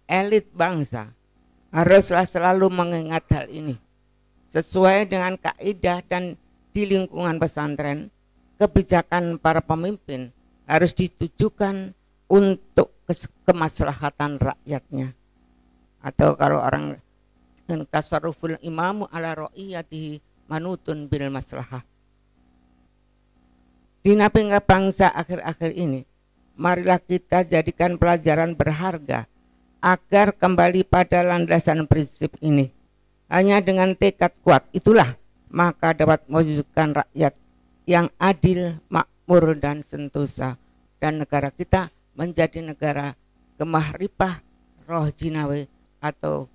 elit bangsa haruslah selalu mengingat hal ini. Sesuai dengan kaidah dan di lingkungan pesantren, kebijakan para pemimpin harus ditujukan untuk kemaslahatan rakyatnya. Atau kalau orang tasarruful imamu ala ra'iyatihi manutun bil maslahah. Di napingga bangsa akhir-akhir ini, marilah kita jadikan pelajaran berharga agar kembali pada landasan prinsip ini. Hanya dengan tekad kuat itulah maka dapat mewujudkan rakyat yang adil, makmur dan sentosa, dan negara kita menjadi negara kemahrifah roh jinawi atau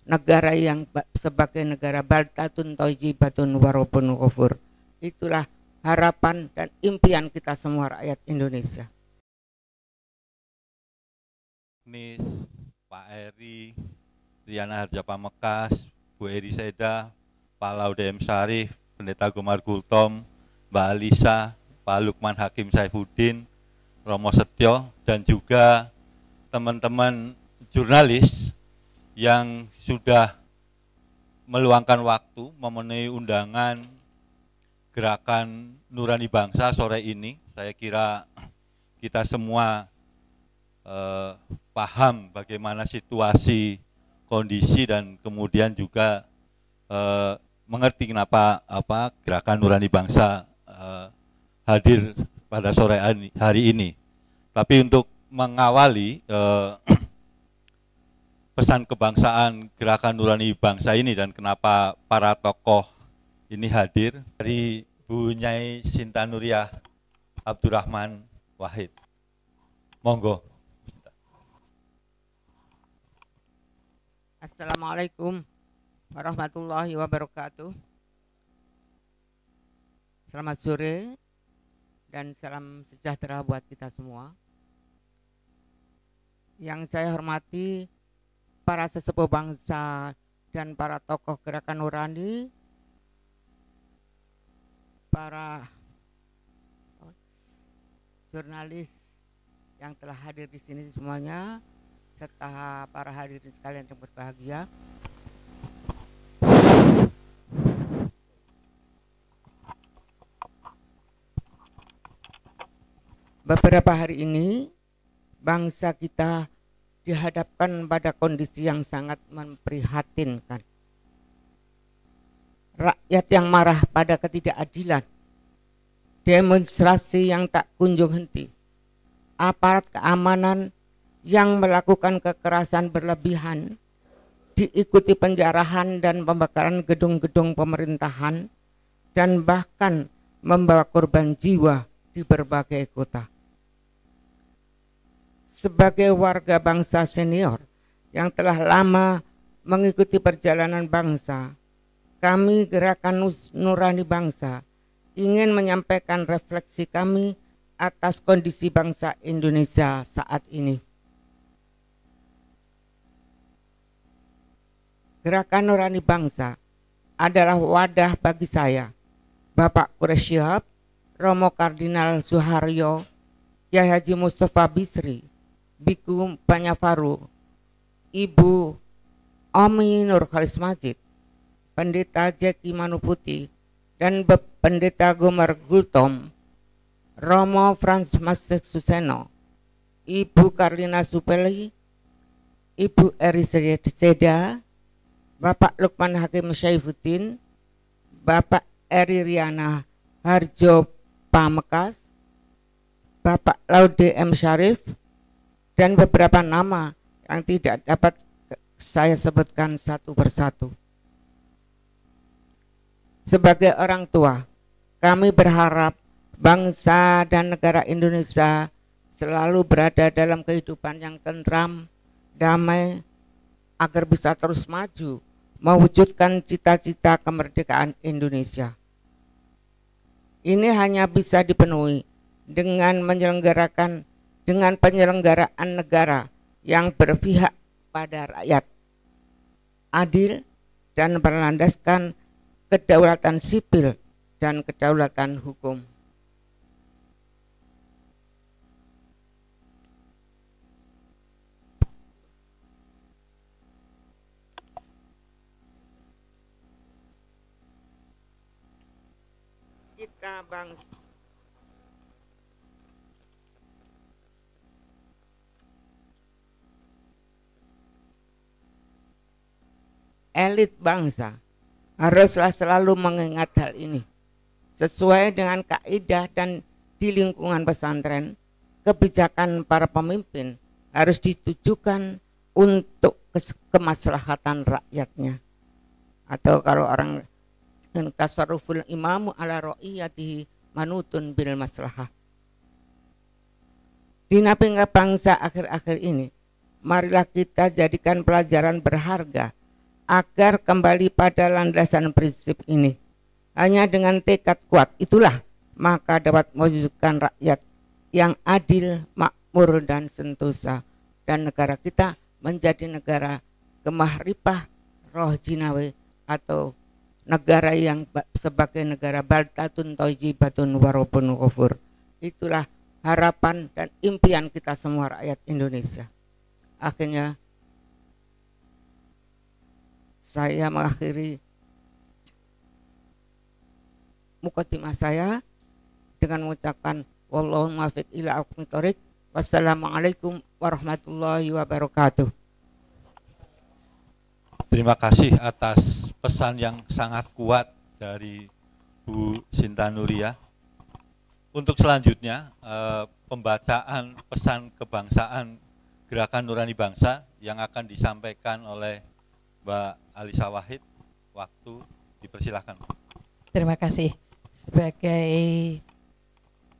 negara yang sebagai negara baldatun thayyibatun warabun ghafur. Itulah harapan dan impian kita semua rakyat Indonesia. Nis, Pak Eri, Riana Harja Pamekas, Bu Eri Seda, Pak Laude M. Syarif, Pendeta Gomar Gultom, Mbak Alisa, Pak Lukman Hakim Saifuddin, Romo Setio, dan juga teman-teman jurnalis yang sudah meluangkan waktu memenuhi undangan Gerakan Nurani Bangsa sore ini. Saya kira kita semua paham bagaimana situasi, kondisi, dan kemudian juga mengerti kenapa Gerakan Nurani Bangsa hadir pada sore hari ini. Tapi untuk mengawali pesan kebangsaan Gerakan Nurani Bangsa ini dan kenapa para tokoh ini hadir, dari Bu Nyai Sinta Nuriyah Abdurrahman Wahid. Monggo. Assalamualaikum warahmatullahi wabarakatuh. Selamat sore dan salam sejahtera buat kita semua. Yang saya hormati para sesepuh bangsa dan para tokoh Gerakan Nurani, para jurnalis yang telah hadir di sini semuanya, serta para hadirin sekalian yang berbahagia. Beberapa hari ini bangsa kita dihadapkan pada kondisi yang sangat memprihatinkan. Rakyat yang marah pada ketidakadilan, demonstrasi yang tak kunjung henti, aparat keamanan yang melakukan kekerasan berlebihan, diikuti penjarahan dan pembakaran gedung-gedung pemerintahan, dan bahkan membawa korban jiwa di berbagai kota. Sebagai warga bangsa senior yang telah lama mengikuti perjalanan bangsa, kami Gerakan Nurani Bangsa ingin menyampaikan refleksi kami atas kondisi bangsa Indonesia saat ini. Gerakan Nurani Bangsa adalah wadah bagi saya, Bapak Quraish Shihab, Romo Kardinal Suharyo, Kyai Haji Mustafa Bisri, Biku Panyafaru, Ibu Omi Nur Khalis Majid, Pendeta Jeki Manuputi, dan Pendeta Gomar Gultom, Romo Frans Masek Suseno, Ibu Karlina Supeli, Ibu Eri Seda, Bapak Lukman Hakim Saifuddin, Bapak Eri Riana Harjo Pamekas, Bapak Laude M. Syarif, dan beberapa nama yang tidak dapat saya sebutkan satu persatu. Sebagai orang tua, kami berharap bangsa dan negara Indonesia selalu berada dalam kehidupan yang tentram, damai, agar bisa terus maju mewujudkan cita-cita kemerdekaan Indonesia. Ini hanya bisa dipenuhi dengan penyelenggaraan negara yang berpihak pada rakyat, adil, dan berlandaskan kedaulatan sipil dan kedaulatan hukum. kita bangsa. Elit bangsa haruslah selalu mengingat hal ini. Sesuai dengan kaidah dan di lingkungan pesantren, kebijakan para pemimpin harus ditujukan untuk kemaslahatan rakyatnya. Atau kalau orang tasarruful imamu ala ra'iyatihi manutun bil maslahah. Di napingga bangsa akhir-akhir ini, marilah kita jadikan pelajaran berharga agar kembali pada landasan prinsip ini. Hanya dengan tekad kuat itulah maka dapat mewujudkan rakyat yang adil, makmur dan sentosa, dan negara kita menjadi negara kemahrifah roh jinawi atau negara yang sebagai negara baldatun thayyibatun warabun ghafur. Itulah harapan dan impian kita semua rakyat Indonesia. Akhirnya saya mengakhiri mukadimah saya dengan mengucapkan wallahu muwaffiq ila aqwamit thoriq. Wassalamualaikum warahmatullahi wabarakatuh. Terima kasih atas pesan yang sangat kuat dari Bu Sinta Nuria. Untuk selanjutnya, pembacaan pesan kebangsaan Gerakan Nurani Bangsa yang akan disampaikan oleh Mbak Alisa Wahid. Waktu dipersilahkan. Terima kasih. Sebagai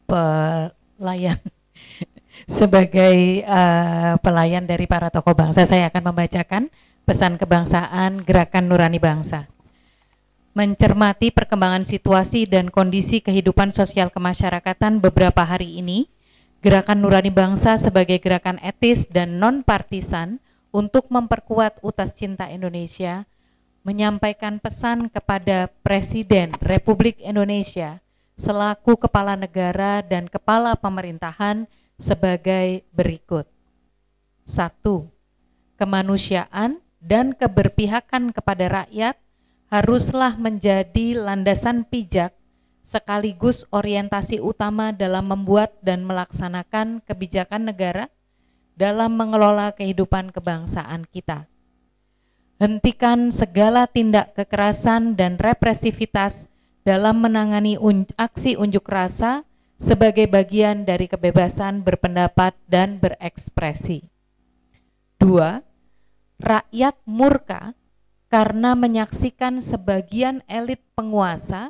pelayan pelayan dari para tokoh bangsa, saya akan membacakan pesan kebangsaan Gerakan Nurani Bangsa. Mencermati perkembangan situasi dan kondisi kehidupan sosial kemasyarakatan beberapa hari ini, Gerakan Nurani Bangsa sebagai gerakan etis dan non-partisan untuk memperkuat utas cinta Indonesia, menyampaikan pesan kepada Presiden Republik Indonesia selaku Kepala Negara dan Kepala Pemerintahan sebagai berikut. 1. Kemanusiaan dan keberpihakan kepada rakyat haruslah menjadi landasan pijak sekaligus orientasi utama dalam membuat dan melaksanakan kebijakan negara dalam mengelola kehidupan kebangsaan kita. Hentikan segala tindak kekerasan dan represivitas dalam menangani aksi unjuk rasa sebagai bagian dari kebebasan berpendapat dan berekspresi. 2. Rakyat murka karena menyaksikan sebagian elit penguasa,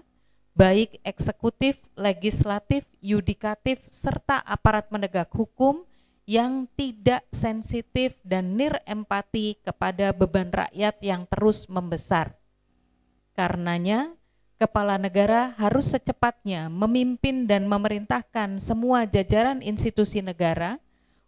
baik eksekutif, legislatif, yudikatif, serta aparat penegak hukum yang tidak sensitif dan nirempati kepada beban rakyat yang terus membesar. Karenanya, Kepala Negara harus secepatnya memimpin dan memerintahkan semua jajaran institusi negara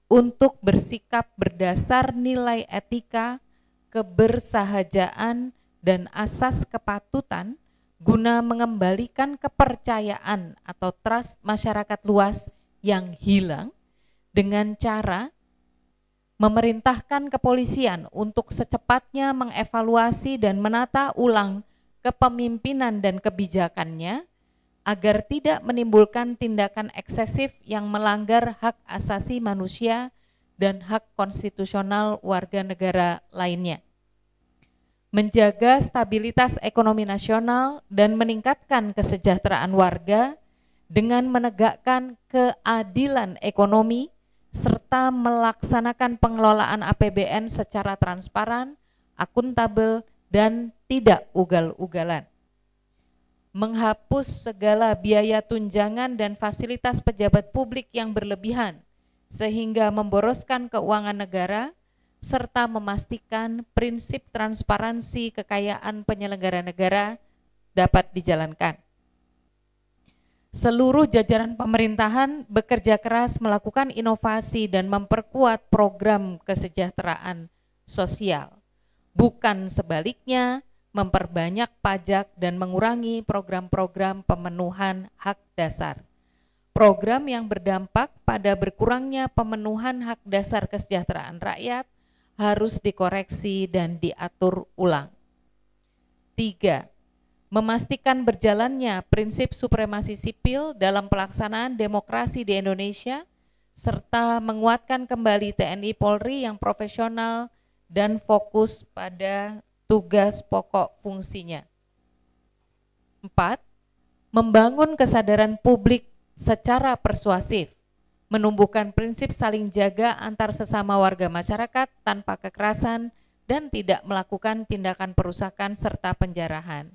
untuk bersikap berdasar nilai etika, kebersahajaan, dan asas kepatutan guna mengembalikan kepercayaan atau trust masyarakat luas yang hilang dengan cara memerintahkan kepolisian untuk secepatnya mengevaluasi dan menata ulang kepemimpinan dan kebijakannya agar tidak menimbulkan tindakan eksesif yang melanggar hak asasi manusia dan hak konstitusional warga negara lainnya. Menjaga stabilitas ekonomi nasional dan meningkatkan kesejahteraan warga dengan menegakkan keadilan ekonomi serta melaksanakan pengelolaan APBN secara transparan, akuntabel, dan tidak ugal-ugalan. Menghapus segala biaya tunjangan dan fasilitas pejabat publik yang berlebihan sehingga memboroskan keuangan negara, serta memastikan prinsip transparansi kekayaan penyelenggara negara dapat dijalankan. Seluruh jajaran pemerintahan bekerja keras melakukan inovasi dan memperkuat program kesejahteraan sosial, bukan sebaliknya memperbanyak pajak dan mengurangi program-program pemenuhan hak dasar. Program yang berdampak pada berkurangnya pemenuhan hak dasar kesejahteraan rakyat harus dikoreksi dan diatur ulang. 3. memastikan berjalannya prinsip supremasi sipil dalam pelaksanaan demokrasi di Indonesia, serta menguatkan kembali TNI Polri yang profesional dan fokus pada tugas pokok fungsinya. 4. Membangun kesadaran publik secara persuasif, menumbuhkan prinsip saling jaga antar sesama warga masyarakat tanpa kekerasan dan tidak melakukan tindakan perusakan serta penjarahan.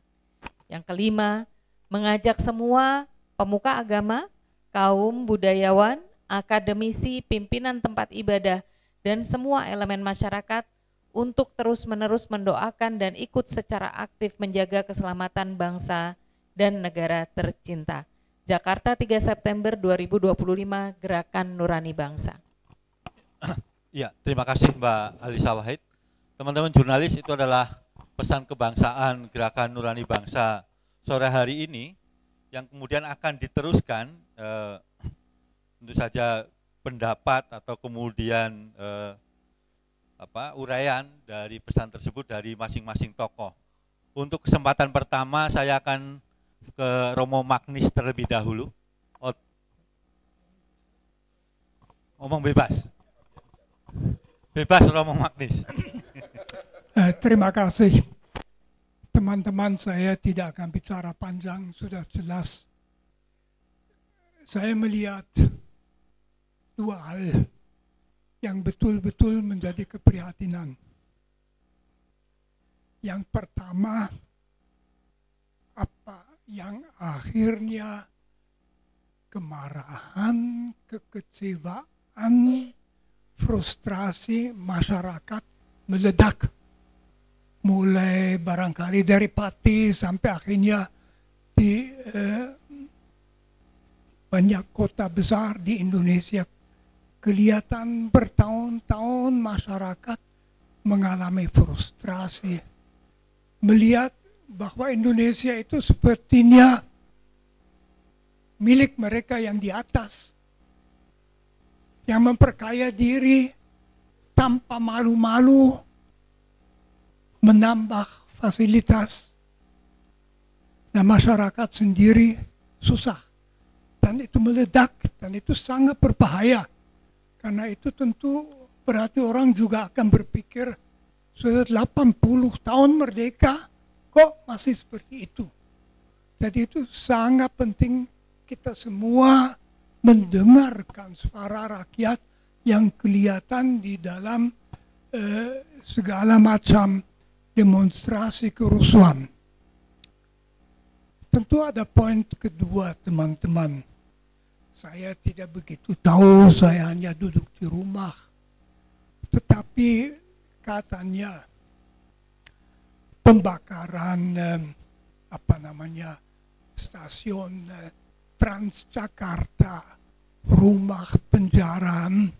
Yang kelima, mengajak semua pemuka agama, kaum budayawan, akademisi, pimpinan tempat ibadah, dan semua elemen masyarakat untuk terus-menerus mendoakan dan ikut secara aktif menjaga keselamatan bangsa dan negara tercinta. Jakarta 3 September 2025, Gerakan Nurani Bangsa. Ya, terima kasih Mbak Alisa Wahid. Teman-teman jurnalis, itu adalah pesan kebangsaan Gerakan Nurani Bangsa sore hari ini yang kemudian akan diteruskan tentu saja pendapat atau kemudian uraian dari pesan tersebut dari masing-masing tokoh. Untuk kesempatan pertama saya akan ke Romo Magnis terlebih dahulu. Ngomong bebas. Bebas Romo Magnis. Terima kasih. Teman-teman, saya tidak akan bicara panjang, sudah jelas. Saya melihat dua hal yang betul-betul menjadi keprihatinan. Yang pertama, apa yang akhirnya kemarahan, kekecewaan, frustrasi masyarakat meledak. Mulai barangkali dari Pati sampai akhirnya di banyak kota besar di Indonesia, kelihatan bertahun-tahun masyarakat mengalami frustrasi. Melihat bahwa Indonesia itu sepertinya milik mereka yang di atas, yang memperkaya diri tanpa malu-malu, menambah fasilitas, dan masyarakat sendiri susah. Dan itu meledak, dan itu sangat berbahaya. Karena itu tentu berarti orang juga akan berpikir, sudah 80 tahun merdeka, kok masih seperti itu. Jadi itu sangat penting kita semua mendengarkan suara rakyat yang kelihatan di dalam segala macam demonstrasi kerusuhan. Tentu ada poin kedua, teman-teman. Saya tidak begitu tahu, saya hanya duduk di rumah. Tetapi katanya pembakaran stasiun Transjakarta, rumah penjarahan,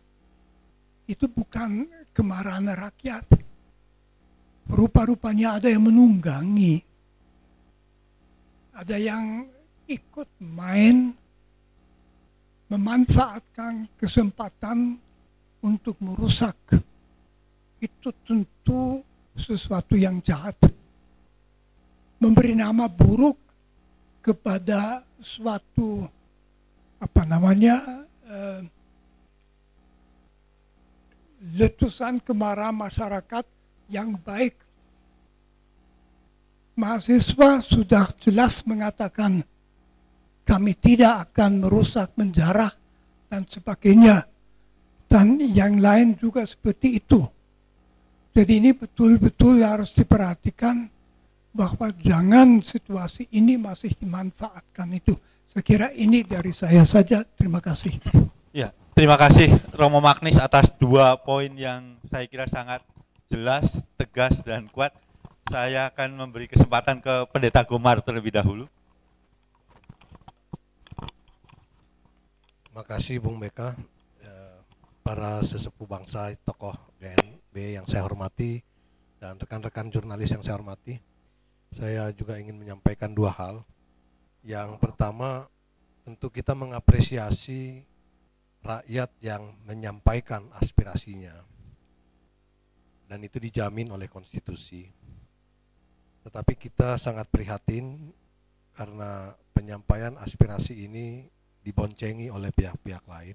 itu bukan kemarahan rakyat. Rupa-rupanya ada yang menunggangi, ada yang ikut main, memanfaatkan kesempatan untuk merusak. Itu tentu sesuatu yang jahat, memberi nama buruk kepada suatu letusan kemarahan masyarakat yang baik. Mahasiswa sudah jelas mengatakan kami tidak akan merusak, menjarah dan sebagainya, dan yang lain juga seperti itu. Jadi ini betul-betul harus diperhatikan bahwa jangan situasi ini masih dimanfaatkan itu. Saya kira ini dari saya saja. Terima kasih. Ya, terima kasih Romo Magnis atas dua poin yang saya kira sangat jelas, tegas, dan kuat. Saya akan memberi kesempatan ke Pendeta Gomar terlebih dahulu. Terima kasih Bung Beka, para sesepuh bangsa, tokoh GNB yang saya hormati, dan rekan-rekan jurnalis yang saya hormati. Saya juga ingin menyampaikan dua hal. Yang pertama, tentu kita mengapresiasi rakyat yang menyampaikan aspirasinya, dan itu dijamin oleh konstitusi. Tetapi kita sangat prihatin karena penyampaian aspirasi ini diboncengi oleh pihak-pihak lain.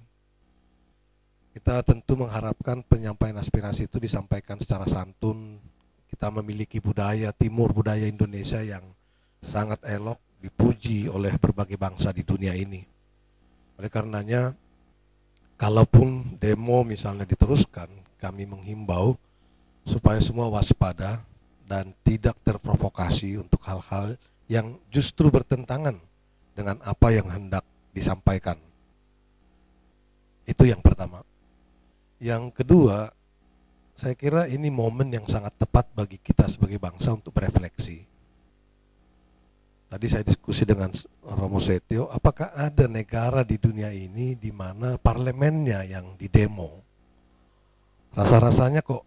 Kita tentu mengharapkan penyampaian aspirasi itu disampaikan secara santun. Kita memiliki budaya timur, budaya Indonesia yang sangat elok, dipuji oleh berbagai bangsa di dunia ini. Oleh karenanya, kalaupun demo misalnya diteruskan, kami menghimbau supaya semua waspada dan tidak terprovokasi untuk hal-hal yang justru bertentangan dengan apa yang hendak disampaikan. Itu yang pertama. Yang kedua, saya kira ini momen yang sangat tepat bagi kita sebagai bangsa untuk berefleksi. Tadi saya diskusi dengan Romo Setio, apakah ada negara di dunia ini di mana parlemennya yang didemo? Rasa-rasanya kok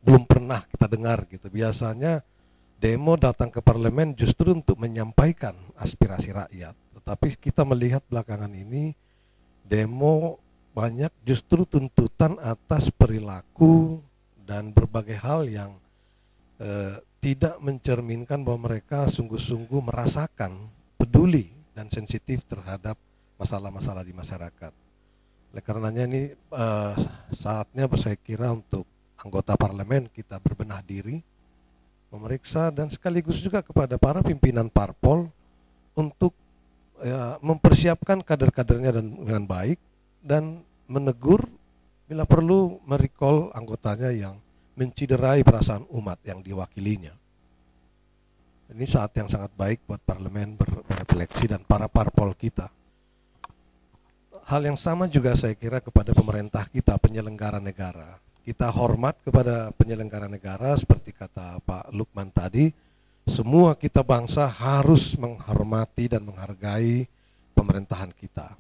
belum pernah kita dengar gitu. Biasanya demo datang ke parlemen justru untuk menyampaikan aspirasi rakyat. Tetapi kita melihat belakangan ini demo banyak justru tuntutan atas perilaku dan berbagai hal yang tidak mencerminkan bahwa mereka sungguh-sungguh merasakan, peduli dan sensitif terhadap masalah-masalah di masyarakat. Oleh karenanya ini saatnya saya kira untuk anggota parlemen kita berbenah diri, memeriksa dan sekaligus juga kepada para pimpinan parpol untuk mempersiapkan kader-kadernya dengan baik dan menegur bila perlu merecall anggotanya yang menciderai perasaan umat yang diwakilinya. Ini saat yang sangat baik buat parlemen berefleksi dan para parpol kita. Hal yang sama juga saya kira kepada pemerintah kita, penyelenggara negara. Kita hormat kepada penyelenggara negara seperti kata Pak Lukman tadi, semua kita bangsa harus menghormati dan menghargai pemerintahan kita.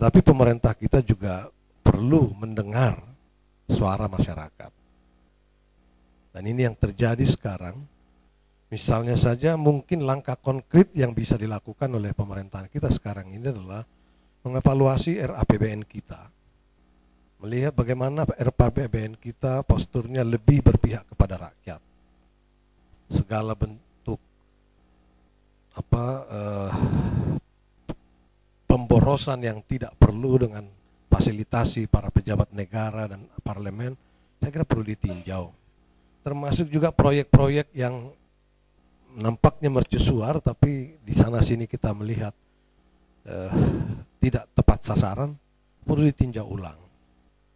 Tapi pemerintah kita juga perlu mendengar suara masyarakat. Dan ini yang terjadi sekarang. Misalnya saja mungkin langkah konkret yang bisa dilakukan oleh pemerintahan kita sekarang ini adalah mengevaluasi RAPBN kita. Melihat bagaimana RAPBN kita posturnya lebih berpihak kepada rakyat. Segala bentuk pemborosan yang tidak perlu dengan fasilitasi para pejabat negara dan parlemen, saya kira perlu ditinjau. Termasuk juga proyek-proyek yang nampaknya mercusuar, tapi di sana sini kita melihat tidak tepat sasaran, perlu ditinjau ulang.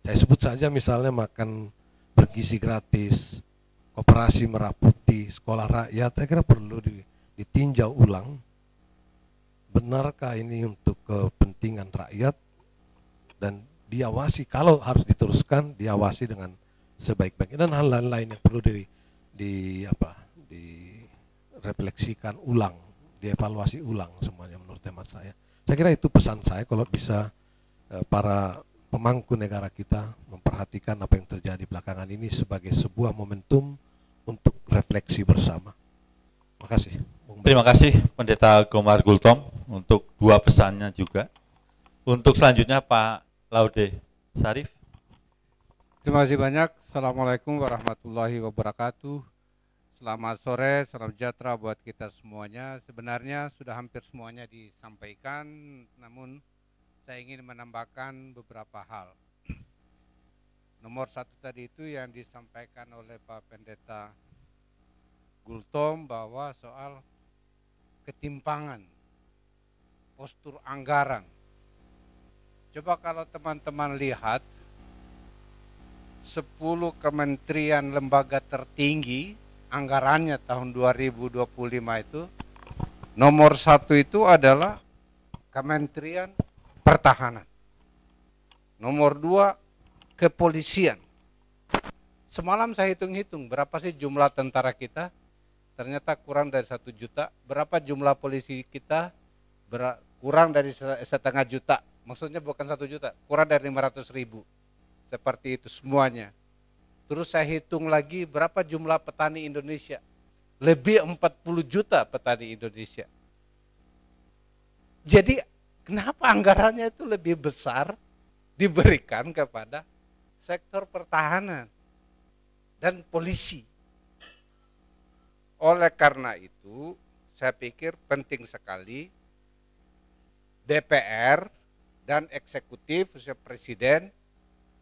Saya sebut saja misalnya makan bergizi gratis, koperasi merah putih, sekolah rakyat, saya kira perlu ditinjau ulang. Benarkah ini untuk kepentingan rakyat dan diawasi, kalau harus diteruskan diawasi dengan sebaik-baiknya, dan hal lain yang perlu direfleksikan ulang, dievaluasi ulang semuanya menurut hemat saya. Saya kira itu pesan saya, kalau bisa para pemangku negara kita memperhatikan apa yang terjadi belakangan ini sebagai sebuah momentum untuk refleksi bersama. Terima kasih. Terima kasih Pendeta Gomar Gultom untuk dua pesannya juga. Untuk selanjutnya Pak Laude Sarif. Terima kasih banyak. Assalamualaikum warahmatullahi wabarakatuh. Selamat sore, salam sejahtera buat kita semuanya. Sebenarnya sudah hampir semuanya disampaikan, namun saya ingin menambahkan beberapa hal. Nomor satu tadi itu yang disampaikan oleh Pak Pendeta Gultom bahwa soal ketimpangan, postur anggaran. Coba kalau teman-teman lihat 10 kementerian lembaga tertinggi anggarannya tahun 2025 itu, nomor 1 itu adalah Kementerian Pertahanan, nomor 2 Kepolisian. Semalam saya hitung-hitung berapa sih jumlah tentara kita, ternyata kurang dari 1 juta. Berapa jumlah polisi kita? Kurang dari 1,5 juta, maksudnya bukan 1 juta, kurang dari 500.000. Seperti itu semuanya. Terus saya hitung lagi berapa jumlah petani Indonesia. Lebih 40 juta petani Indonesia. Jadi kenapa anggarannya itu lebih besar diberikan kepada sektor pertahanan dan polisi? oleh karena itu saya pikir penting sekali DPR dan eksekutif, khususnya Presiden,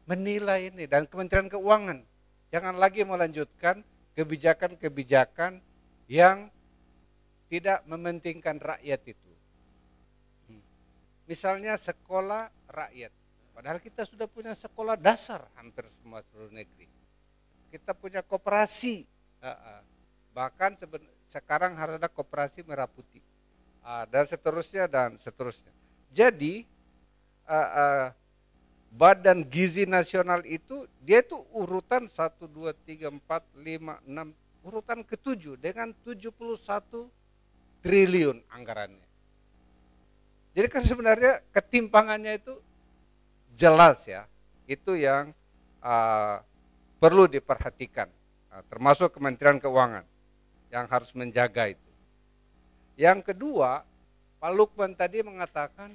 menilai ini, dan Kementerian Keuangan. Jangan lagi melanjutkan kebijakan-kebijakan yang tidak mementingkan rakyat itu. Misalnya sekolah rakyat, padahal kita sudah punya sekolah dasar hampir semua seluruh negeri. Kita punya koperasi, bahkan sekarang harus ada koperasi merah putih. Dan seterusnya dan seterusnya. Jadi Badan Gizi Nasional itu dia itu urutan 1, 2, 3, 4, 5, 6, urutan ke-7 dengan 71 triliun anggarannya. Jadi kan sebenarnya ketimpangannya itu jelas ya. Itu yang perlu diperhatikan, termasuk Kementerian Keuangan yang harus menjaga itu. Yang kedua, Pak Lukman tadi mengatakan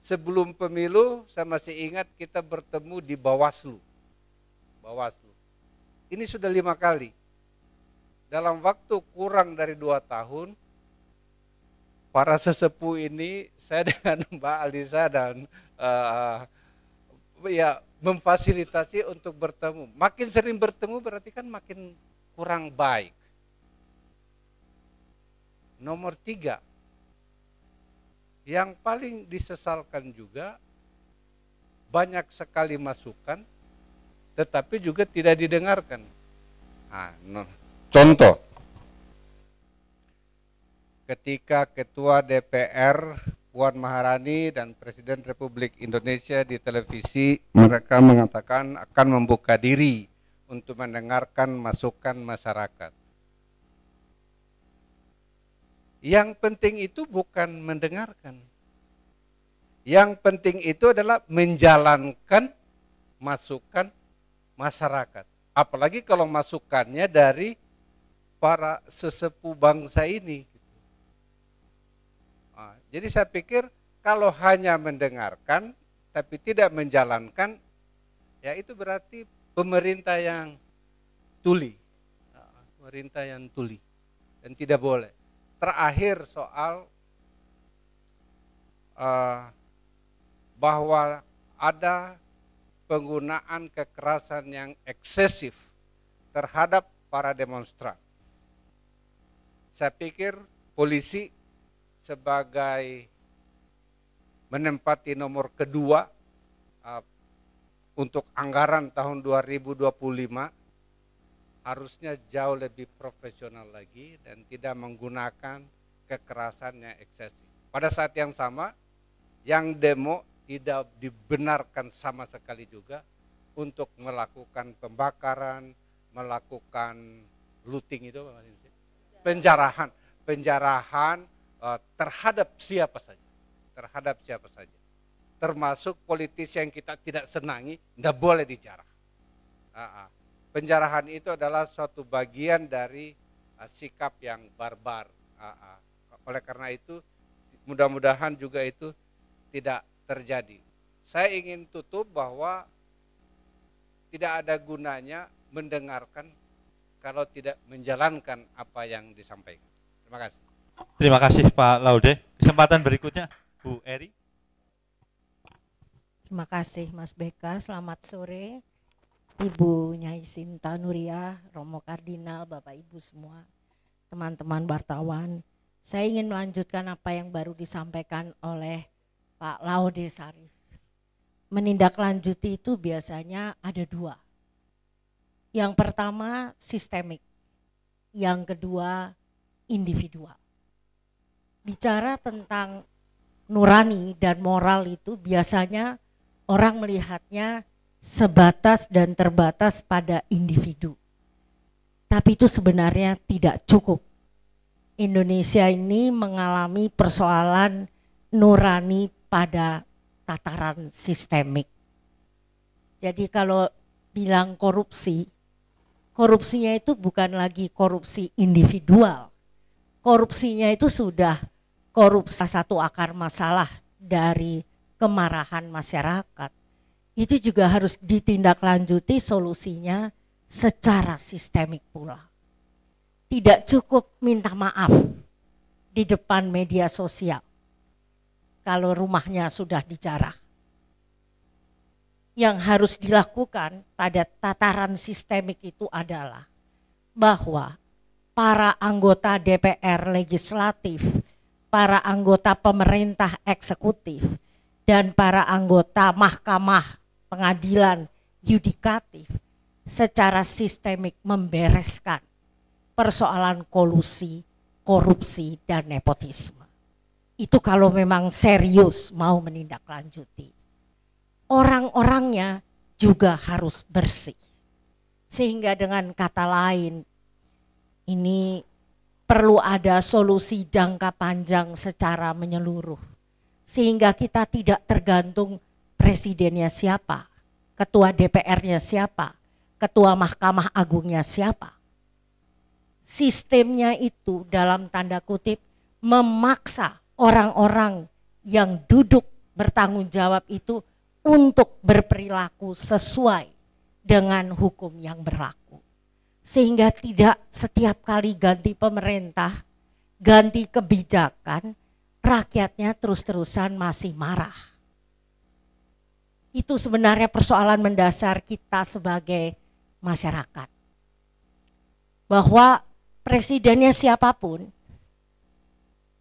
sebelum pemilu saya masih ingat kita bertemu di Bawaslu. Ini sudah 5 kali. Dalam waktu kurang dari 2 tahun, para sesepuh ini, saya dengan Mbak Alisa dan ya memfasilitasi untuk bertemu. Makin sering bertemu berarti kan makin kurang baik. Nomor 3, yang paling disesalkan juga banyak sekali masukan tetapi juga tidak didengarkan. Contoh, ketika Ketua DPR Puan Maharani dan Presiden Republik Indonesia di televisi, mereka mengatakan akan membuka diri untuk mendengarkan masukan masyarakat. Yang penting itu bukan mendengarkan. Yang penting itu adalah menjalankan masukan masyarakat. Apalagi kalau masukannya dari para sesepuh bangsa ini. Jadi saya pikir kalau hanya mendengarkan tapi tidak menjalankan, ya itu berarti pemerintah yang tuli. Pemerintah yang tuli. Dan tidak boleh. Terakhir soal bahwa ada penggunaan kekerasan yang eksesif terhadap para demonstran. Saya pikir polisi sebagai menempati nomor kedua untuk anggaran tahun 2025 harusnya jauh lebih profesional lagi dan tidak menggunakan kekerasan yang eksesif. Pada saat yang sama, yang demo tidak dibenarkan sama sekali juga untuk melakukan pembakaran, melakukan looting itu, penjarahan terhadap siapa saja, termasuk politisi yang kita tidak senangi, tidak boleh dijarah. Penjarahan itu adalah suatu bagian dari sikap yang barbar. Oleh karena itu, mudah-mudahan juga itu tidak terjadi. Saya ingin tutup bahwa tidak ada gunanya mendengarkan kalau tidak menjalankan apa yang disampaikan. Terima kasih. Terima kasih Pak Laude. Kesempatan berikutnya Bu Eri. Terima kasih Mas Beka, selamat sore. Ibu Nyai Sinta Nuriyah, Romo Kardinal, Bapak Ibu semua, teman-teman wartawan. Saya ingin melanjutkan apa yang baru disampaikan oleh Pak Laude Sarif. Menindaklanjuti itu biasanya ada 2. Yang pertama sistemik, yang kedua individual. Bicara tentang nurani dan moral itu biasanya orang melihatnya sebatas dan terbatas pada individu. Tapi itu sebenarnya tidak cukup. Indonesia ini mengalami persoalan nurani pada tataran sistemik. Jadi kalau bilang korupsi, korupsinya itu bukan lagi korupsi individual. Korupsinya itu sudah korupsi satu akar masalah dari kemarahan masyarakat. Itu juga harus ditindaklanjuti solusinya secara sistemik pula. tidak cukup minta maaf di depan media sosial kalau rumahnya sudah dijarah. Yang harus dilakukan pada tataran sistemik itu adalah bahwa para anggota DPR legislatif, para anggota pemerintah eksekutif, dan para anggota mahkamah pengadilan yudikatif secara sistemik membereskan persoalan kolusi, korupsi, dan nepotisme. Itu kalau memang serius mau menindaklanjuti. Orang-orangnya juga harus bersih. Sehingga dengan kata lain, ini perlu ada solusi jangka panjang secara menyeluruh. Sehingga kita tidak tergantung presidennya siapa, ketua DPR-nya siapa, ketua Mahkamah Agungnya siapa. Sistemnya itu dalam tanda kutip memaksa orang-orang yang duduk bertanggung jawab itu untuk berperilaku sesuai dengan hukum yang berlaku. Sehingga tidak setiap kali ganti pemerintah, ganti kebijakan, rakyatnya terus-terusan masih marah. Itu sebenarnya persoalan mendasar kita sebagai masyarakat. Bahwa presidennya siapapun,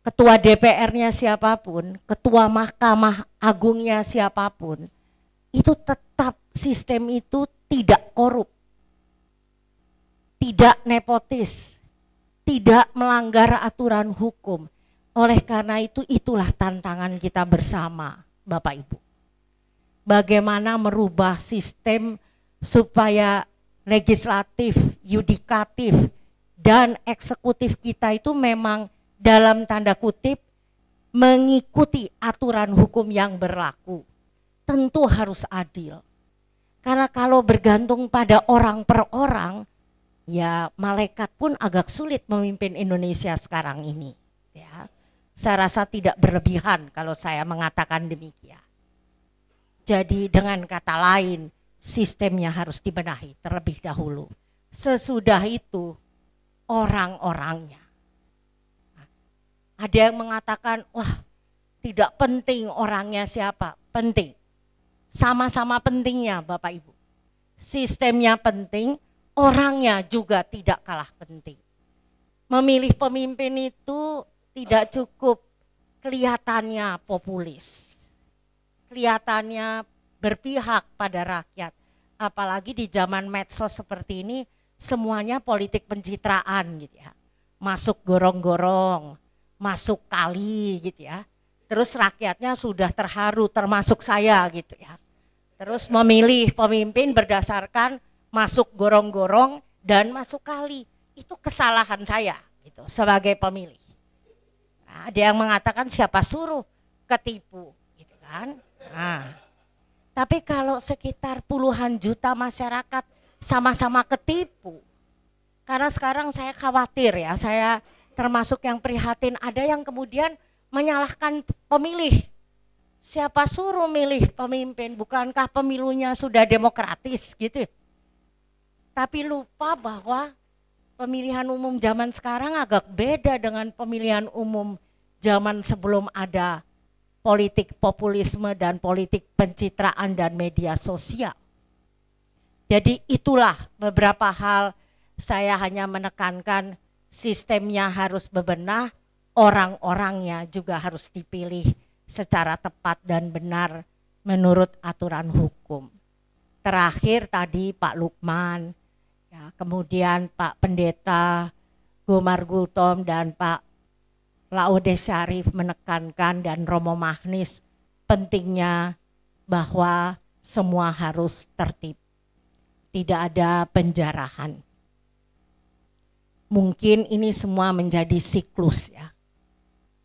ketua DPR-nya siapapun, ketua Mahkamah Agungnya siapapun, itu tetap sistem itu tidak korup, tidak nepotis, tidak melanggar aturan hukum. Oleh karena itu, itulah tantangan kita bersama, Bapak Ibu. Bagaimana merubah sistem supaya legislatif, yudikatif, dan eksekutif kita itu memang dalam tanda kutip mengikuti aturan hukum yang berlaku. Tentu harus adil. Karena kalau bergantung pada orang per orang, ya malaikat pun agak sulit memimpin Indonesia sekarang ini. Ya, saya rasa tidak berlebihan kalau saya mengatakan demikian. Jadi dengan kata lain, sistemnya harus dibenahi terlebih dahulu. Sesudah itu orang-orangnya. Ada yang mengatakan, wah tidak penting orangnya siapa, penting. Sama-sama pentingnya Bapak Ibu. Sistemnya penting, orangnya juga tidak kalah penting. Memilih pemimpin itu tidak cukup kelihatannya populis. Kelihatannya berpihak pada rakyat. Apalagi di zaman medsos seperti ini, semuanya politik pencitraan gitu ya. Masuk gorong-gorong, masuk kali gitu ya. Terus rakyatnya sudah terharu termasuk saya gitu ya. Terus memilih pemimpin berdasarkan masuk gorong-gorong dan masuk kali. Itu kesalahan saya gitu sebagai pemilih. Nah, ada yang mengatakan siapa suruh ketipu gitu kan. Nah, tapi kalau sekitar puluhan juta masyarakat sama-sama ketipu. Karena sekarang saya khawatir ya, saya termasuk yang prihatin, ada yang kemudian menyalahkan pemilih. Siapa suruh milih pemimpin, bukankah pemilunya sudah demokratis gitu. Tapi lupa bahwa pemilihan umum zaman sekarang agak beda dengan pemilihan umum zaman sebelum ada politik populisme dan politik pencitraan dan media sosial. Jadi itulah beberapa hal, saya hanya menekankan sistemnya harus bebenah, orang-orangnya juga harus dipilih secara tepat dan benar menurut aturan hukum. Terakhir tadi Pak Lukman, ya, kemudian Pak Pendeta Gomar Gultom dan Pak Laude Syarif menekankan dan Romo Magnis pentingnya bahwa semua harus tertib. Tidak ada penjarahan. Mungkin ini semua menjadi siklus ya.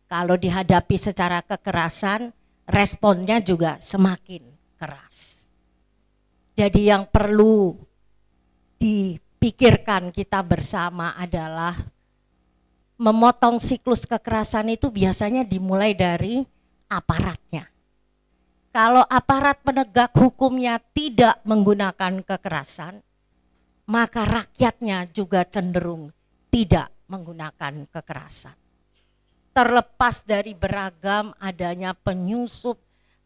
Kalau dihadapi secara kekerasan, responnya juga semakin keras. Jadi yang perlu dipikirkan kita bersama adalah memotong siklus kekerasan itu biasanya dimulai dari aparatnya. Kalau aparat penegak hukumnya tidak menggunakan kekerasan, maka rakyatnya juga cenderung tidak menggunakan kekerasan. Terlepas dari beragam adanya penyusup,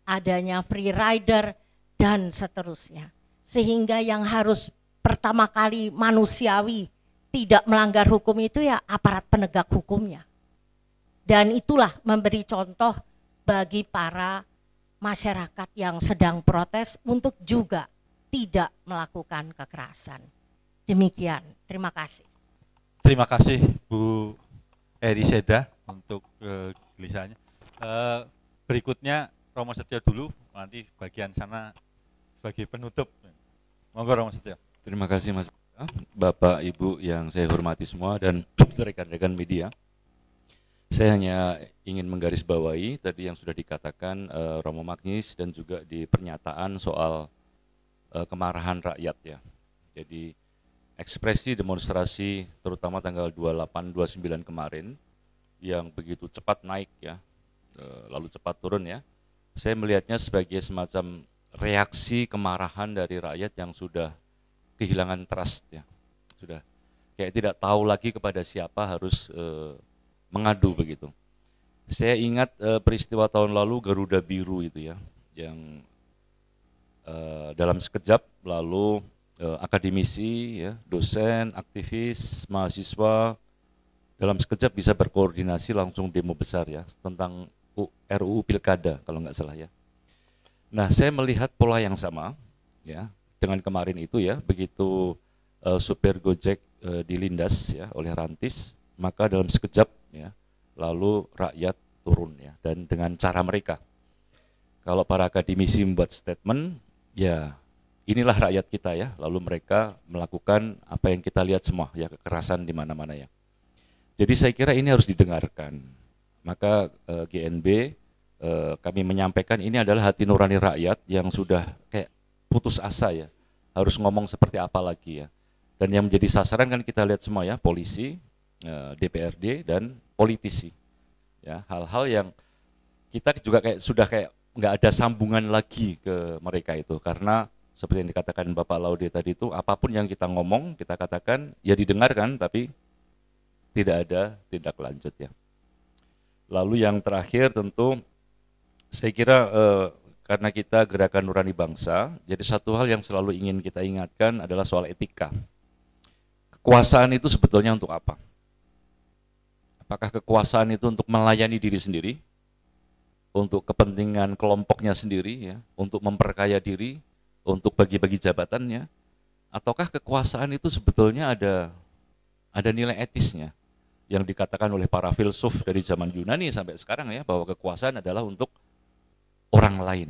adanya free rider, dan seterusnya. Sehingga yang harus pertama kali manusiawi tidak melanggar hukum itu ya aparat penegak hukumnya. Dan itulah memberi contoh bagi para masyarakat yang sedang protes untuk juga tidak melakukan kekerasan. Demikian, terima kasih. Terima kasih Bu Eri Seda untuk kegelisahannya. Berikutnya Romo Setio dulu, nanti bagian sana sebagai penutup. Monggo Romo Setio. Terima kasih Mas Bapak Ibu yang saya hormati semua dan rekan-rekan media. Saya hanya ingin menggarisbawahi tadi yang sudah dikatakan Romo Magnis dan juga di pernyataan soal kemarahan rakyat ya. Jadi ekspresi demonstrasi terutama tanggal 28-29 kemarin yang begitu cepat naik ya, lalu cepat turun ya. Saya melihatnya sebagai semacam reaksi kemarahan dari rakyat yang sudah kehilangan trust ya. Sudah kayak tidak tahu lagi kepada siapa harus mengadu begitu. Saya ingat peristiwa tahun lalu Garuda Biru itu ya, yang dalam sekejap lalu akademisi, ya, dosen, aktivis, mahasiswa dalam sekejap bisa berkoordinasi langsung demo besar ya tentang RUU Pilkada kalau nggak salah ya. Nah saya melihat pola yang sama ya dengan kemarin itu ya, begitu supir Gojek dilindas ya oleh Rantis, maka dalam sekejap ya lalu rakyat turun ya, dan dengan cara mereka. Kalau para akademisi membuat statement ya inilah rakyat kita ya, lalu mereka melakukan apa yang kita lihat semua ya, kekerasan di mana-mana ya. Jadi saya kira ini harus didengarkan. Maka GNB kami menyampaikan ini adalah hati nurani rakyat yang sudah kayak putus asa ya, harus ngomong seperti apa lagi ya. Dan yang menjadi sasaran kan kita lihat semua ya, polisi, DPRD dan politisi. Ya, hal-hal yang kita juga kayak sudah kayak nggak ada sambungan lagi ke mereka itu, karena seperti yang dikatakan Bapak Laude tadi itu, apapun yang kita ngomong, kita katakan ya didengarkan, tapi tidak ada tindak lanjut ya. Lalu yang terakhir tentu saya kira karena kita Gerakan Nurani Bangsa, jadi satu hal yang selalu ingin kita ingatkan adalah soal etika. Kekuasaan itu sebetulnya untuk apa? Apakah kekuasaan itu untuk melayani diri sendiri, untuk kepentingan kelompoknya sendiri, ya, untuk memperkaya diri, untuk bagi-bagi jabatannya, ataukah kekuasaan itu sebetulnya ada nilai etisnya yang dikatakan oleh para filsuf dari zaman Yunani sampai sekarang ya, bahwa kekuasaan adalah untuk orang lain.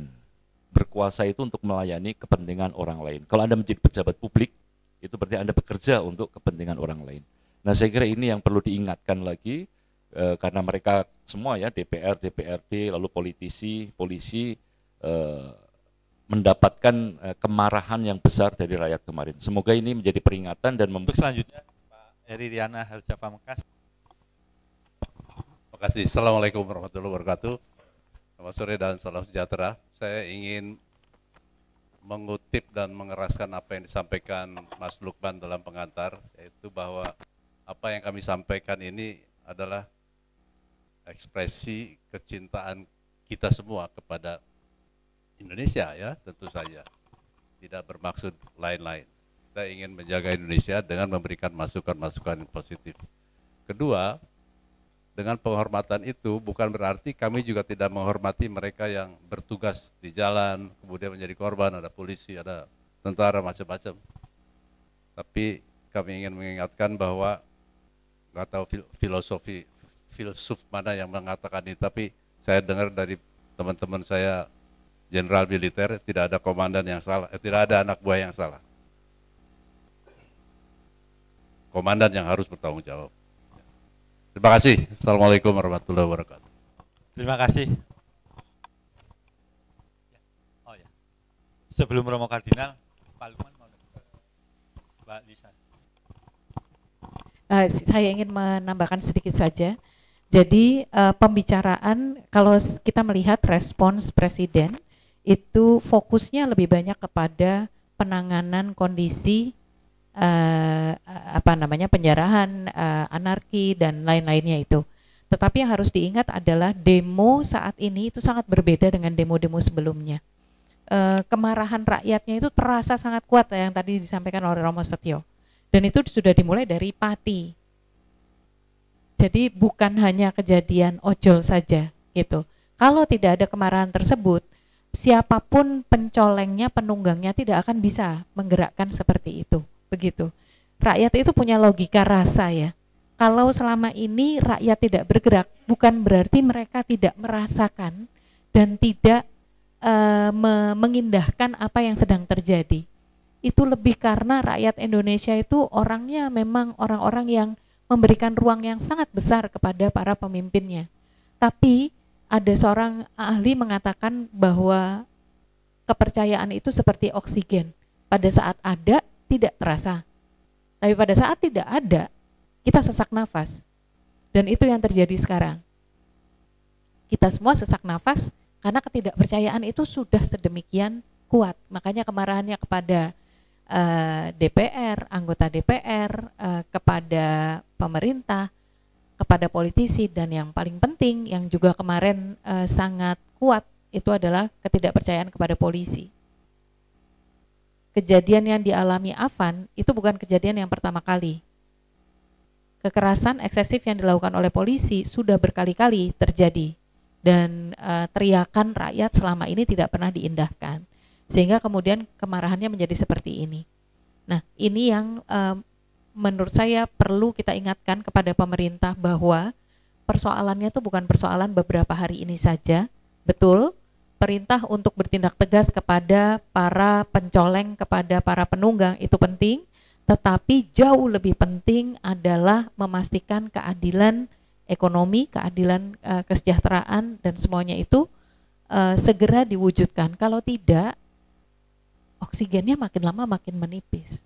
Berkuasa itu untuk melayani kepentingan orang lain. Kalau Anda menjadi pejabat publik, itu berarti Anda bekerja untuk kepentingan orang lain. Nah saya kira ini yang perlu diingatkan lagi, karena mereka semua ya, DPR, DPRD, lalu politisi, polisi, mendapatkan kemarahan yang besar dari rakyat kemarin. Semoga ini menjadi peringatan dan Untuk selanjutnya Pak Eri Riana Harja Pamungkas. Terima kasih. Assalamualaikum warahmatullahi wabarakatuh. Selamat sore dan salam sejahtera. Saya ingin mengutip dan mengeraskan apa yang disampaikan Mas Lukman dalam pengantar, yaitu bahwa apa yang kami sampaikan ini adalah ekspresi kecintaan kita semua kepada Indonesia ya, tentu saja. Tidak bermaksud lain-lain. Kita ingin menjaga Indonesia dengan memberikan masukan-masukan yang positif. Kedua, dengan penghormatan itu bukan berarti kami juga tidak menghormati mereka yang bertugas di jalan, kemudian menjadi korban, ada polisi, ada tentara, macam-macam. Tapi kami ingin mengingatkan bahwa, nggak tahu filsuf mana yang mengatakan ini, tapi saya dengar dari teman-teman saya jenderal militer, tidak ada komandan yang salah, tidak ada anak buah yang salah. Komandan yang harus bertanggung jawab. Terima kasih. Assalamualaikum warahmatullahi wabarakatuh. Terima kasih. Oh ya. Sebelum Romo Kardinal, Pak Lukman mau Mbak Lisa. Saya ingin menambahkan sedikit saja. Jadi pembicaraan, kalau kita melihat respons Presiden, itu fokusnya lebih banyak kepada penanganan kondisi penjarahan, anarki dan lain-lainnya itu. Tetapi yang harus diingat adalah demo saat ini itu sangat berbeda dengan demo-demo sebelumnya. Kemarahan rakyatnya itu terasa sangat kuat yang tadi disampaikan oleh Romo Setio. Dan itu sudah dimulai dari Pati. Jadi bukan hanya kejadian ojol saja gitu. Kalau tidak ada kemarahan tersebut, siapapun pencolengnya, penunggangnya tidak akan bisa menggerakkan seperti itu. Begitu. Rakyat itu punya logika rasa ya. Kalau selama ini rakyat tidak bergerak, bukan berarti mereka tidak merasakan dan tidak mengindahkan apa yang sedang terjadi. Itu lebih karena rakyat Indonesia itu orangnya memang orang-orang yang memberikan ruang yang sangat besar kepada para pemimpinnya. Tapi ada seorang ahli mengatakan bahwa kepercayaan itu seperti oksigen. Pada saat ada, tidak terasa. Tapi pada saat tidak ada, kita sesak nafas. Dan itu yang terjadi sekarang. Kita semua sesak nafas karena ketidakpercayaan itu sudah sedemikian kuat. Makanya kemarahannya kepada DPR, anggota DPR, kepada pemerintah, kepada politisi, dan yang paling penting yang juga kemarin sangat kuat itu adalah ketidakpercayaan kepada polisi. Kejadian yang dialami Afan itu bukan kejadian yang pertama kali. Kekerasan eksesif yang dilakukan oleh polisi sudah berkali-kali terjadi dan teriakan rakyat selama ini tidak pernah diindahkan. Sehingga kemudian kemarahannya menjadi seperti ini. Nah, ini yang menurut saya perlu kita ingatkan kepada pemerintah bahwa persoalannya itu bukan persoalan beberapa hari ini saja. Betul, perintah untuk bertindak tegas kepada para pencoleng, kepada para penunggang itu penting, tetapi jauh lebih penting adalah memastikan keadilan ekonomi, keadilan kesejahteraan dan semuanya itu segera diwujudkan. Kalau tidak, oksigennya makin lama makin menipis.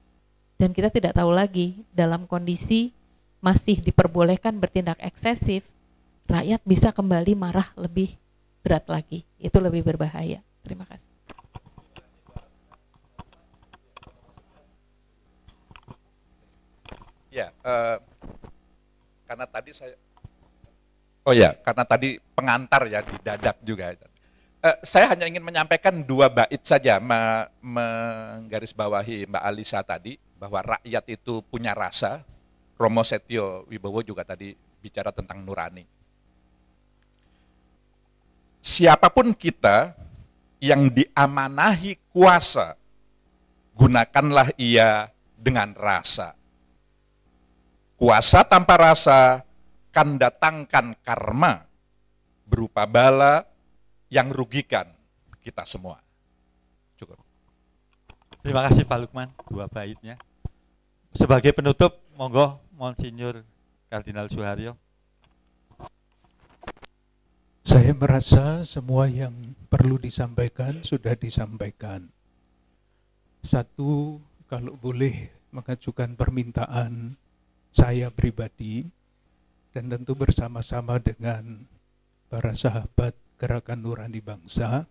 Dan kita tidak tahu lagi dalam kondisi masih diperbolehkan bertindak eksesif, rakyat bisa kembali marah lebih berat lagi. Itu lebih berbahaya. Terima kasih. Ya, karena tadi karena tadi pengantar ya didadak juga. Saya hanya ingin menyampaikan 2 bait saja, menggarisbawahi Mbak Alisa tadi, bahwa rakyat itu punya rasa. Romo Setio Wibowo juga tadi bicara tentang nurani. Siapapun kita yang diamanahi kuasa, gunakanlah ia dengan rasa. Kuasa tanpa rasa kan datangkan karma berupa bala yang rugikan kita semua. Cukup. Terima kasih Pak Lukman, 2 baitnya. Sebagai penutup, monggo Monsinyur Kardinal Suharyo. Saya merasa semua yang perlu disampaikan sudah disampaikan. Satu, kalau boleh mengajukan permintaan saya pribadi, dan tentu bersama-sama dengan para sahabat Gerakan Nurani Bangsa,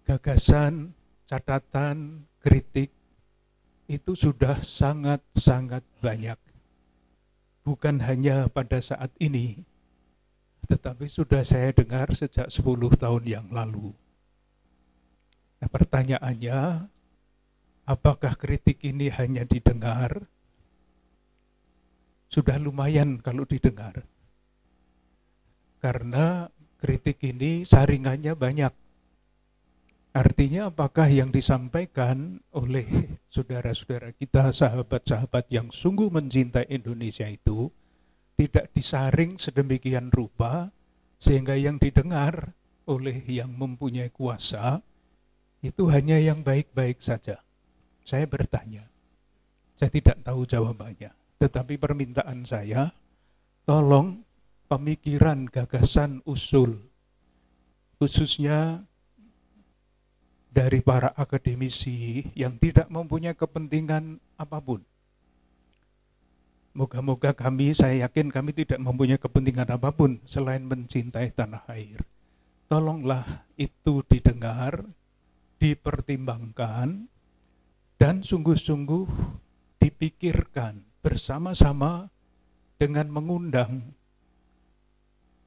gagasan, catatan, kritik itu sudah sangat-sangat banyak. Bukan hanya pada saat ini, tetapi sudah saya dengar sejak 10 tahun yang lalu. Nah, pertanyaannya, apakah kritik ini hanya didengar? Sudah lumayan kalau didengar. Karena kritik ini saringannya banyak. Artinya apakah yang disampaikan oleh saudara-saudara kita, sahabat-sahabat yang sungguh mencintai Indonesia itu tidak disaring sedemikian rupa sehingga yang didengar oleh yang mempunyai kuasa itu hanya yang baik-baik saja. Saya bertanya, saya tidak tahu jawabannya, tetapi permintaan saya, tolong pemikiran, gagasan, usul, khususnya dari para akademisi yang tidak mempunyai kepentingan apapun. Moga-moga saya yakin kami tidak mempunyai kepentingan apapun selain mencintai tanah air. Tolonglah itu didengar, dipertimbangkan, dan sungguh-sungguh dipikirkan bersama-sama dengan mengundang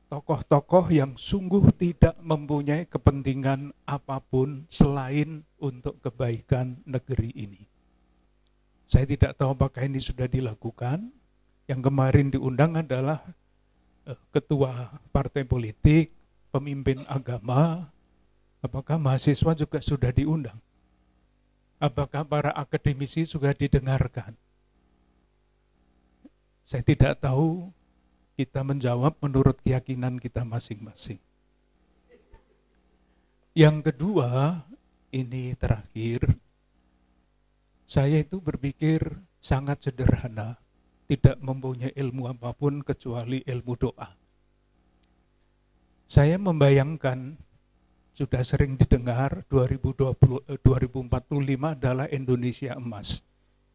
tokoh-tokoh yang sungguh tidak mempunyai kepentingan apapun selain untuk kebaikan negeri ini. Saya tidak tahu apakah ini sudah dilakukan. Yang kemarin diundang adalah ketua partai politik, pemimpin agama. Apakah mahasiswa juga sudah diundang? Apakah para akademisi sudah didengarkan? Saya tidak tahu, kita menjawab menurut keyakinan kita masing-masing. Yang kedua, ini terakhir, saya itu berpikir sangat sederhana, tidak mempunyai ilmu apapun kecuali ilmu doa. Saya membayangkan, sudah sering didengar, 2045 adalah Indonesia emas.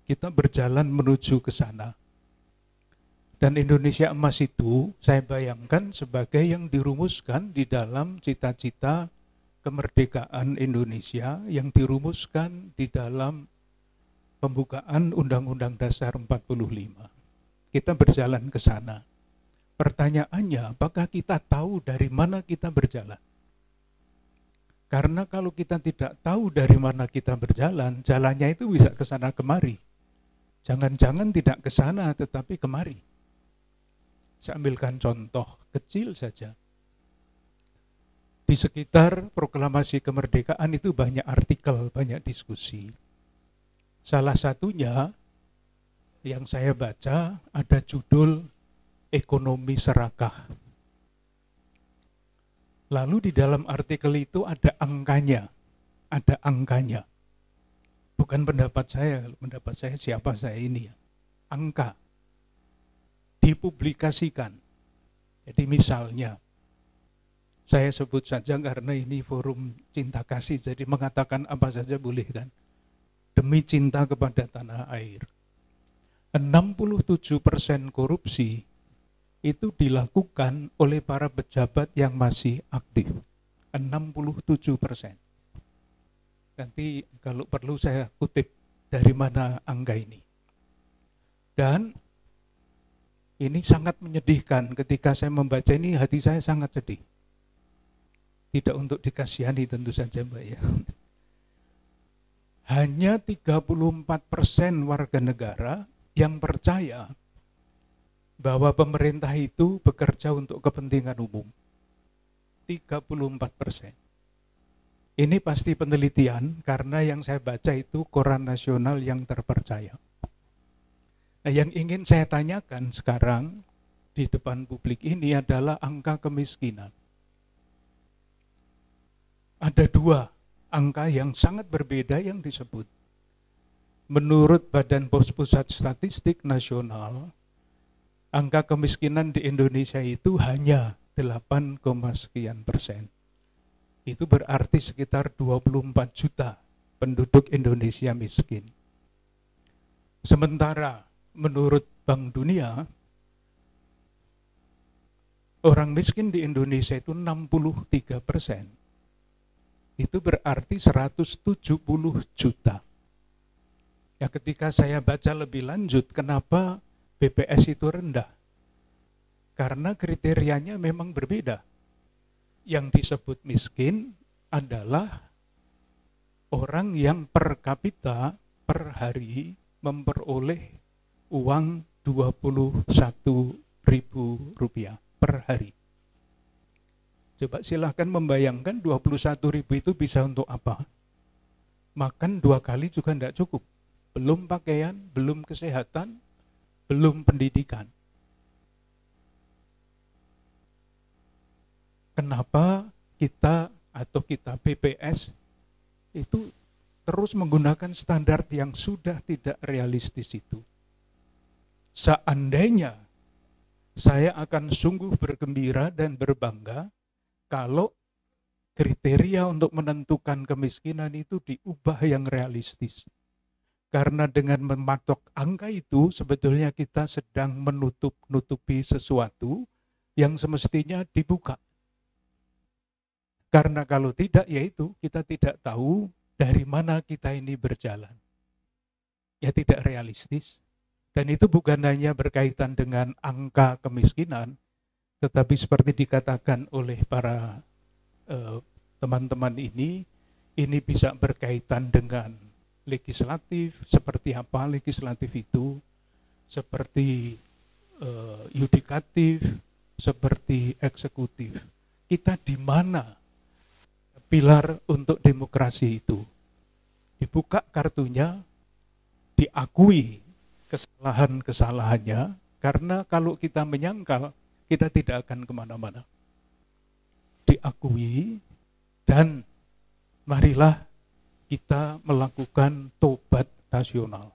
Kita berjalan menuju ke sana. Dan Indonesia emas itu saya bayangkan sebagai yang dirumuskan di dalam cita-cita kemerdekaan Indonesia yang dirumuskan di dalam pembukaan Undang-Undang Dasar 45. Kita berjalan ke sana. Pertanyaannya, apakah kita tahu dari mana kita berjalan? Karena kalau kita tidak tahu dari mana kita berjalan, jalannya itu bisa ke sana kemari. Jangan-jangan tidak ke sana tetapi kemari. Saya ambilkan contoh kecil saja. Di sekitar proklamasi kemerdekaan itu banyak artikel, banyak diskusi. Salah satunya yang saya baca ada judul Ekonomi Serakah. Lalu di dalam artikel itu ada angkanya. Ada angkanya. Bukan pendapat saya siapa saya ini ya. Angka. Dipublikasikan. Jadi misalnya, saya sebut saja karena ini forum cinta kasih, jadi mengatakan apa saja boleh kan? Demi cinta kepada tanah air. 67% korupsi itu dilakukan oleh para pejabat yang masih aktif. 67%. Nanti kalau perlu saya kutip dari mana angka ini. Dan ini sangat menyedihkan ketika saya membaca ini, hati saya sangat sedih. Tidak untuk dikasihani tentu saja Mbak ya. Hanya 34% warga negara yang percaya bahwa pemerintah itu bekerja untuk kepentingan umum. 34%. Ini pasti penelitian karena yang saya baca itu koran nasional yang terpercaya. Nah, yang ingin saya tanyakan sekarang di depan publik ini adalah angka kemiskinan. Ada dua angka yang sangat berbeda yang disebut. Menurut Badan Pusat Statistik Nasional, angka kemiskinan di Indonesia itu hanya 8, sekian persen. Itu berarti sekitar 24 juta penduduk Indonesia miskin. Sementara menurut Bank Dunia, orang miskin di Indonesia itu 63%. Itu berarti 170 juta. Ya, ketika saya baca lebih lanjut, kenapa BPS itu rendah? Karena kriterianya memang berbeda. Yang disebut miskin adalah orang yang per kapita per hari memperoleh uang Rp21.000 per hari. Coba silahkan membayangkan 21.000 itu bisa untuk apa? Makan 2 kali juga tidak cukup. Belum pakaian, belum kesehatan, belum pendidikan. Kenapa kita atau kita BPS itu terus menggunakan standar yang sudah tidak realistis itu? Seandainya saya akan sungguh bergembira dan berbangga kalau kriteria untuk menentukan kemiskinan itu diubah yang realistis. Karena dengan mematok angka itu sebetulnya kita sedang menutupi sesuatu yang semestinya dibuka. Karena kalau tidak, yaitu kita tidak tahu dari mana kita ini berjalan. ya tidak realistis. Dan itu bukan hanya berkaitan dengan angka kemiskinan, tetapi seperti dikatakan oleh para teman-teman ini bisa berkaitan dengan legislatif, seperti apa legislatif itu, seperti yudikatif, seperti eksekutif. Kita di mana pilar untuk demokrasi itu? Dibuka kartunya, diakui kesalahan-kesalahannya, karena kalau kita menyangkal, kita tidak akan kemana-mana. Diakui, dan marilah kita melakukan tobat nasional.